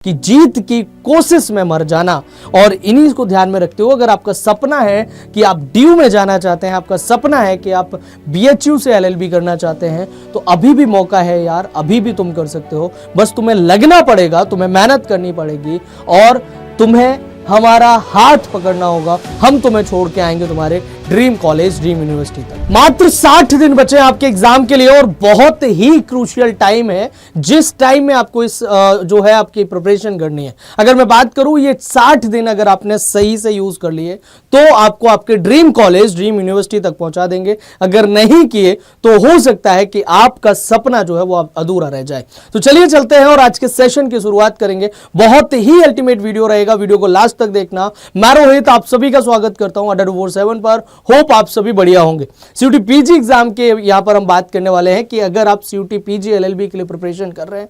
कि जीत की कोशिश में मर जाना। और इन्हीं को ध्यान में रखते हुए अगर आपका सपना है कि आप डीयू में जाना चाहते हैं, आपका सपना है कि आप बीएचयू से एलएलबी करना चाहते हैं, तो अभी भी मौका है यार, अभी भी तुम कर सकते हो। बस तुम्हें लगना पड़ेगा, तुम्हें मेहनत करनी पड़ेगी और तुम्हें हमारा हाथ पकड़ना होगा। हम तुम्हें छोड़ के आएंगे तुम्हारे ड्रीम कॉलेज, ड्रीम यूनिवर्सिटी तक। मात्र 60 दिन बचे हैं आपके एग्जाम के लिए और बहुत ही क्रूशियल टाइम है, जिस टाइम में आपको इस जो है आपकी प्रिपरेशन करनी है। अगर मैं बात करूं, ये 60 दिन अगर आपने सही से यूज कर लिए तो आपको आपके ड्रीम कॉलेज, ड्रीम यूनिवर्सिटी तक पहुंचा देंगे। अगर नहीं किए तो हो सकता है कि आपका सपना जो है वो अधूरा रह जाए। तो चलिए चलते हैं और आज के सेशन की शुरुआत करेंगे। बहुत ही अल्टीमेट वीडियो रहेगा, वीडियो को लास्ट तक देखना। मैं रोहित आप सभी का स्वागत करता हूं अड्डा 247 पर। होप आप सभी बढ़िया होंगे। सीयूटी पीजी एग्जाम के यहां पर हम बात करने वाले हैं कि अगर आप सीयूटी पीजी एलएलबी के लिए प्रिपरेशन कर रहे हैं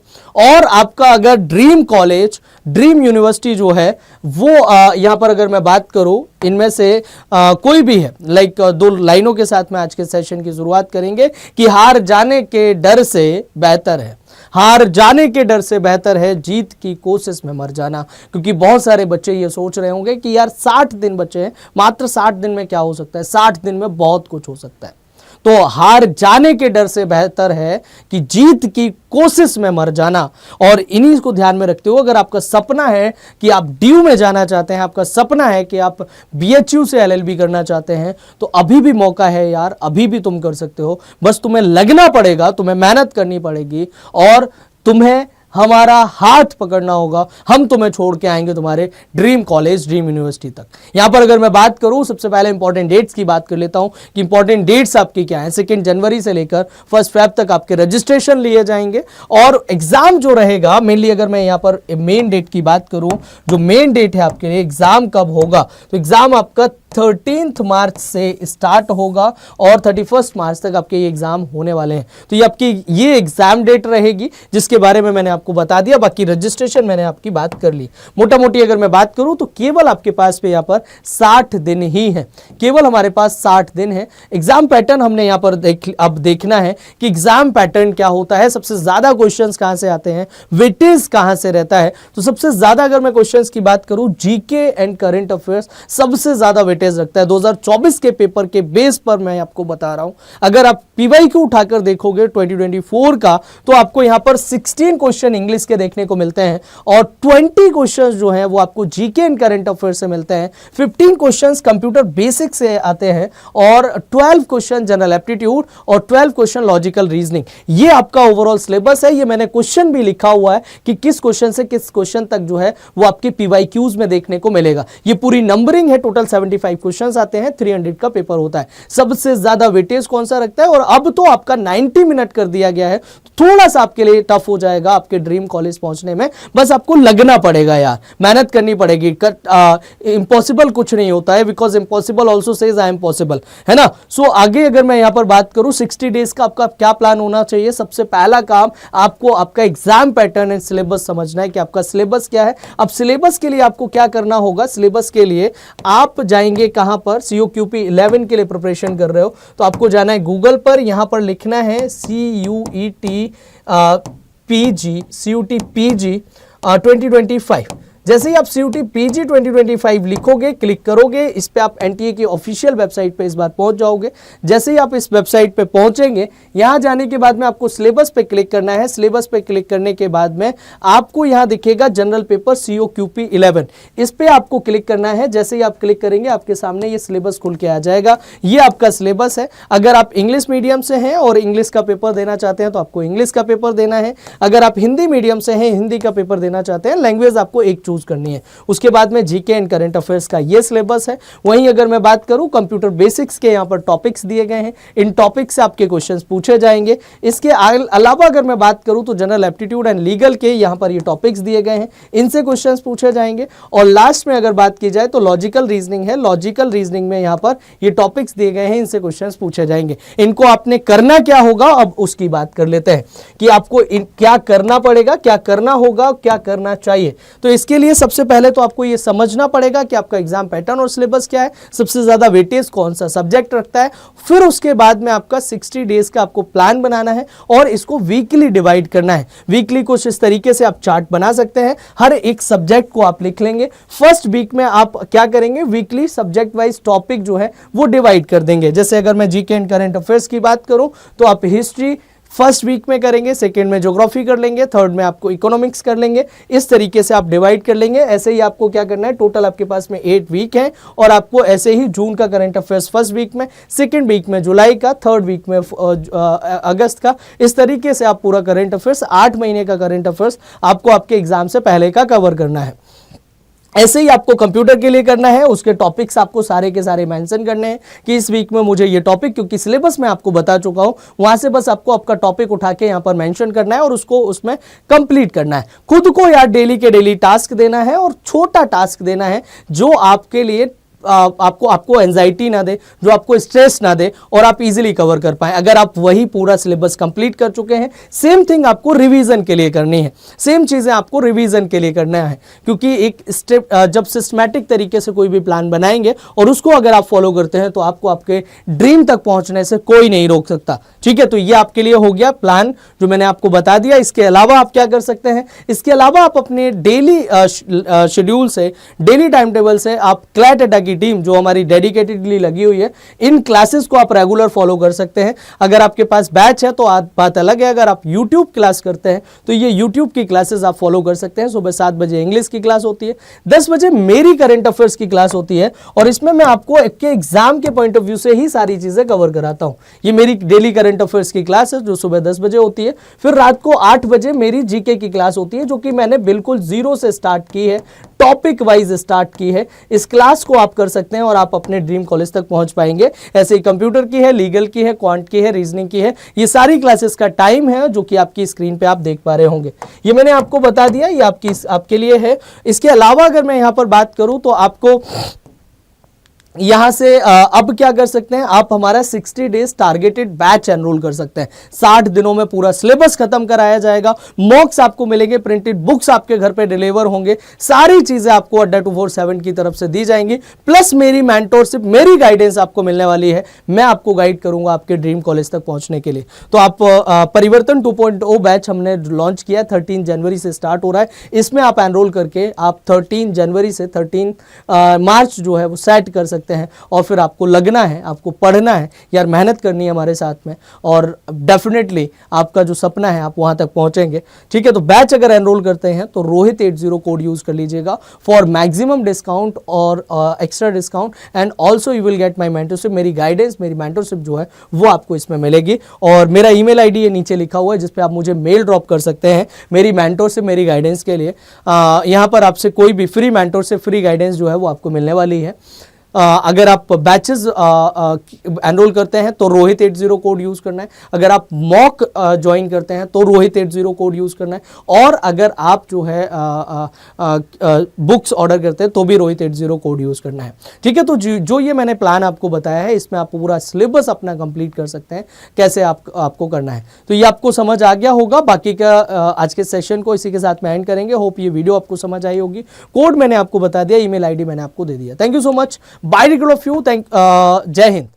और आपका अगर ड्रीम कॉलेज, ड्रीम यूनिवर्सिटी जो है वो यहां पर अगर मैं बात करूं, इनमें से कोई भी है, लाइक दो लाइनों के साथ में आज के सेशन की शुरुआत करेंगे कि हार जाने के डर से बेहतर है, हार जाने के डर से बेहतर है जीत की कोशिश में मर जाना। क्योंकि बहुत सारे बच्चे ये सोच रहे होंगे कि यार 60 दिन बचे हैं, मात्र 60 दिन में क्या हो सकता है, 60 दिन में बहुत कुछ हो सकता है। तो हार जाने के डर से बेहतर है कि जीत की कोशिश में मर जाना। और इन्हीं को ध्यान में रखते हुए अगर आपका सपना है कि आप डीयू में जाना चाहते हैं, आपका सपना है कि आप बीएचयू से एलएलबी करना चाहते हैं, तो अभी भी मौका है यार, अभी भी तुम कर सकते हो। बस तुम्हें लगना पड़ेगा, तुम्हें मेहनत करनी पड़ेगी और तुम्हें हमारा हाथ पकड़ना होगा। हम तुम्हें छोड़ के आएंगे तुम्हारे ड्रीम कॉलेज, ड्रीम यूनिवर्सिटी तक। यहां पर अगर मैं बात करूं, सबसे पहले इंपॉर्टेंट डेट्स की बात कर लेता हूं कि इंपॉर्टेंट डेट्स आपकी क्या है। 2 जनवरी से लेकर 1 फेब तक आपके रजिस्ट्रेशन लिए जाएंगे और एग्जाम जो रहेगा, मेनली अगर मैं यहां पर मेन डेट की बात करूं, जो मेन डेट है आपके लिए एग्जाम कब होगा, तो एग्जाम आपका 13 मार्च से स्टार्ट होगा और 31 मार्च तक आपके ये एग्जाम होने वाले हैं। तो ये आपकी ये एग्जाम डेट रहेगी जिसके बारे में मैंने आपको बता दिया। बाकी रजिस्ट्रेशन मैंने आपकी बात कर ली। मोटा मोटी अगर मैं बात करूं तो केवल आपके पास पे यहाँ पर 60 दिन ही है, केवल हमारे पास 60 दिन है। एग्जाम पैटर्न हमने यहाँ पर अब देखना है कि एग्जाम पैटर्न क्या होता है, सबसे ज्यादा क्वेश्चंस कहां से आते हैं, वेटेज कहां से रहता है। तो सबसे ज्यादा अगर मैं क्वेश्चंस की बात करूं, जीके एंड करंट अफेयर्स सबसे ज्यादा रखता है 2024 के पेपर के बेस पर। मैं आपको बता रहा हूं, अगर आप पीवाईक्यू उठाकर देखोगे 2024 का, तो आपको यहां पर 16 क्वेश्चन इंग्लिश के देखने को मिलते हैं और 20 क्वेश्चंस जो हैं वो आपको जीके एंड करंट अफेयर से मिलते हैं। 15 क्वेश्चंस कंप्यूटर बेसिक से आते हैं और 12 क्वेश्चन जनरल एप्टीट्यूड और 12 क्वेश्चन लॉजिकल रीजनिंग। ये आपका ओवरऑल सिलेबस है। ये मैंने क्वेश्चन भी लिखा हुआ है कि किस क्वेश्चन से किस क्वेश्चन तक जो है वो आपके पीवाईक्यूज में देखने को मिलेगा। ये पूरी नंबरिंग है, टोटल 75 क्वेश्चंस आते हैं, 300 का पेपर होता है। सबसे ज्यादा वेटेज कौन सा रखता है, और अब तो आपका 90 मिनट कर दिया गया है, थोड़ा सा आपके लिए टफ हो जाएगा आपके ड्रीम कॉलेज पहुंचने में। बस आपको लगना पड़ेगा यार, मेहनत करनी पड़ेगी। इम्पॉसिबल कुछ नहीं होता है, because impossible also says I am possible, है ना। सो आगे अगर मैं यहां पर बात करूं 60 डेज का आपका क्या प्लान होना चाहिए। सबसे पहला काम आपको आपका एग्जाम पैटर्न एंड सिलेबस समझना है कि आपका सिलेबस क्या है। अब सिलेबस के लिए आपको क्या करना होगा, सिलेबस के लिए आप जाएंगे कहां पर, CUET 11 के लिए प्रिपरेशन कर रहे हो तो आपको जाना है गूगल पर, यहां पर लिखना है CUET PG 2025। जैसे ही आप CUET PG 2025 लिखोगे, क्लिक करोगे, इस पे आप NTA की ऑफिशियल वेबसाइट पे इस बार पहुंच जाओगे। जैसे ही आप इस वेबसाइट पे पहुंचेंगे, यहां जाने के बाद में आपको सिलेबस पे क्लिक करना है। सिलेबस पे क्लिक करने के बाद में आपको यहां दिखेगा जनरल पेपर CUET 11, इस पे आपको क्लिक करना है। जैसे ही आप क्लिक करेंगे आपके सामने ये सिलेबस खुल के आ जाएगा। ये आपका सिलेबस है। अगर आप इंग्लिश मीडियम से हैं और इंग्लिश का पेपर देना चाहते हैं तो आपको इंग्लिश का पेपर देना है। अगर आप हिंदी मीडियम से हैं, हिंदी का पेपर देना चाहते हैं, लैंग्वेज आपको एक चूज करनी है। उसके बाद में जीके एंड करंट अफेयर्स का ये सिलेबस है। वहीं अगर मैं बात करूं कंप्यूटर बेसिक्स के, यहां पर टॉपिक्स दिए गए हैं, इन टॉपिक से आपके क्वेश्चंस पूछे जाएंगे। इसके अलावा अगर मैं बात करूं तो जनरल एप्टीट्यूड एंड लीगल के यहां पर ये टॉपिक्स दिए गए हैं, इनसे क्वेश्चंस पूछे जाएंगे। और लास्ट में अगर बात की जाए तो लॉजिकल रीजनिंग है। लॉजिकल रीजनिंग में यहां पर ये टॉपिक्स दिए गए हैं, इनसे क्वेश्चंस पूछे जाएंगे। इनको आपने करना क्या होगा, अब उसकी बात कर लेते हैं कि आपको क्या करना पड़ेगा, क्या करना होगा, क्या करना चाहिए। तो इसके लिए लिए सबसे पहले तो आपको ये समझना पड़ेगा कि आपका एग्जाम पैटर्न और सिलेबस क्या है, सबसे ज्यादा वेटेज कौन सा सब्जेक्ट रखता है। फिर उसके बाद में आपका 60 डेज का आपको प्लान बनाना है और इसको वीकली डिवाइड करना है। वीकली कुछ इस तरीके से आप चार्ट बना सकते हैं, हर एक सब्जेक्ट को आप लिख लेंगे। फर्स्ट वीक में आप क्या करेंगे, वीकली सब्जेक्ट वाइज टॉपिक जो है वो डिवाइड कर देंगे। जैसे अगर मैं जीके एंड करंट अफेयर्स की बात करूं तो आप हिस्ट्री फर्स्ट वीक में करेंगे, सेकेंड में ज्योग्राफी कर लेंगे, थर्ड में आपको इकोनॉमिक्स कर लेंगे। इस तरीके से आप डिवाइड कर लेंगे। ऐसे ही आपको क्या करना है, टोटल आपके पास में 8 वीक है और आपको ऐसे ही जून का करंट अफेयर्स फर्स्ट वीक में, सेकेंड वीक में जुलाई का, थर्ड वीक में अगस्त का, इस तरीके से आप पूरा करंट अफेयर्स 8 महीने का करंट अफेयर्स आपको आपके एग्जाम से पहले का कवर करना है। ऐसे ही आपको कंप्यूटर के लिए करना है, उसके टॉपिक्स आपको सारे के सारे मेंशन करने हैं कि इस वीक में मुझे ये टॉपिक, क्योंकि सिलेबस में आपको बता चुका हूं, वहां से बस आपको आपका टॉपिक उठा के यहां पर मेंशन करना है और उसको उसमें कंप्लीट करना है। खुद को यार डेली के डेली टास्क देना है और छोटा टास्क देना है जो आपके लिए आपको एंजाइटी ना दे, जो आपको स्ट्रेस ना दे और आप इजीली कवर कर पाए। अगर आप वही पूरा सिलेबस कंप्लीट कर चुके हैं, सेम थिंग आपको रिवीजन के लिए करनी है, सेम चीजें आपको रिवीजन के लिए करना है। क्योंकि एक स्टेप जब सिस्टमैटिक तरीके से कोई भी प्लान बनाएंगे और उसको अगर आप फॉलो करते हैं तो आपको आपके ड्रीम तक पहुंचने से कोई नहीं रोक सकता। ठीक है, तो ये आपके लिए हो गया प्लान जो मैंने आपको बता दिया। इसके अलावा आप क्या कर सकते हैं, इसके अलावा आप अपने डेली शेड्यूल से, डेली टाइम टेबल से आप क्लैट अड्डा की टीम जो हमारी डेडिकेटेडली लगी हुई है, इन क्लासेस को आप रेगुलर फॉलो कर सकते हैं। अगर आपके पास बैच है तो बात अलग है, अगर आप यूट्यूब क्लास करते हैं तो ये यूट्यूब की क्लासेस आप फॉलो कर सकते हैं। सुबह 7 बजे इंग्लिश की क्लास होती है, 10 बजे मेरी करंट अफेयर्स की क्लास होती है और इसमें मैं आपको एक एग्जाम के पॉइंट ऑफ व्यू से ही सारी चीजें कवर कराता हूं। ये मेरी डेली करंट अफेयर्स की क्लास है जो सुबह 10 बजे होती है। फिर रात को 8 बजे मेरी जीके की क्लास होती है जो कि मैंने बिल्कुल जीरो से स्टार्ट की है, टॉपिक वाइज स्टार्ट की है। इस क्लास को आप कर सकते हैं और आप अपने ड्रीम कॉलेज तक पहुंच पाएंगे। ऐसे ही कंप्यूटर की है, लीगल की है, क्वांट की है, रीजनिंग की है, ये सारी क्लासेस का टाइम है जो कि आपकी स्क्रीन पे आप देख पा रहे होंगे। ये मैंने आपको बता दिया, ये आपके लिए है। इसके अलावा अगर मैं यहां पर बात करूं तो आपको यहां से अब क्या कर सकते हैं, आप हमारा 60 डेज टारगेटेड बैच एनरोल कर सकते हैं। 60 दिनों में पूरा सिलेबस खत्म कराया जाएगा, मॉक्स आपको मिलेंगे, प्रिंटेड बुक्स आपके घर पे डिलीवर होंगे, सारी चीजें आपको अड्डा 247 की तरफ से दी जाएंगी। प्लस मेरी मेंटोरशिप, मेरी गाइडेंस आपको मिलने वाली है। मैं आपको गाइड करूंगा आपके ड्रीम कॉलेज तक पहुंचने के लिए। तो आप परिवर्तन 2.0 बैच हमने लॉन्च किया, 13 जनवरी से स्टार्ट हो रहा है। इसमें आप एनरोल करके आप 13 जनवरी से 13 मार्च जो है वो सेट कर सकते हैं और फिर आपको लगना है, आपको पढ़ना है यार, मेहनत करनी है हमारे साथ में और डेफिनेटली आपका जो सपना है आप वहां तक पहुंचेंगे। ठीक है, तो बैच अगर एनरोल करते हैं तो रोहित 80 कोड यूज कर लीजिएगा फॉर मैक्सिमम डिस्काउंट और extra discount and also you will get my mentorship. मेरी गाइडेंस, मेरी मेंटरशिप जो है वो आपको इसमें मिलेगी और मेरा ईमेल आईडी ये नीचे लिखा हुआ है जिसपे आप मुझे मेल ड्रॉप कर सकते हैं मेरी मेंटरशिप, मेरी गाइडेंस के लिए। यहाँ पर आपसे कोई भी फ्री मेंटरशिप, फ्री गाइडेंस जो है वो आपको मिलने वाली है। अगर आप बैचेस एनरोल करते हैं तो रोहित 80 कोड यूज करना है। अगर आप मॉक ज्वाइन करते हैं तो रोहित 80 कोड यूज करना है और अगर आप जो है बुक्स ऑर्डर करते हैं तो भी रोहित 80 कोड यूज करना है। ठीक है, तो जो ये मैंने प्लान आपको बताया है इसमें आप पूरा सिलेबस अपना कंप्लीट कर सकते हैं, कैसे आपको करना है। तो ये आपको समझ आ गया होगा। बाकी का आज के सेशन को इसी के साथ में एंड करेंगे। होप ये वीडियो आपको समझ आई होगी। कोड मैंने आपको बता दिया, ईमेल आईडी मैंने आपको दे दिया। Thank you so much, bye of you, जय हिंद।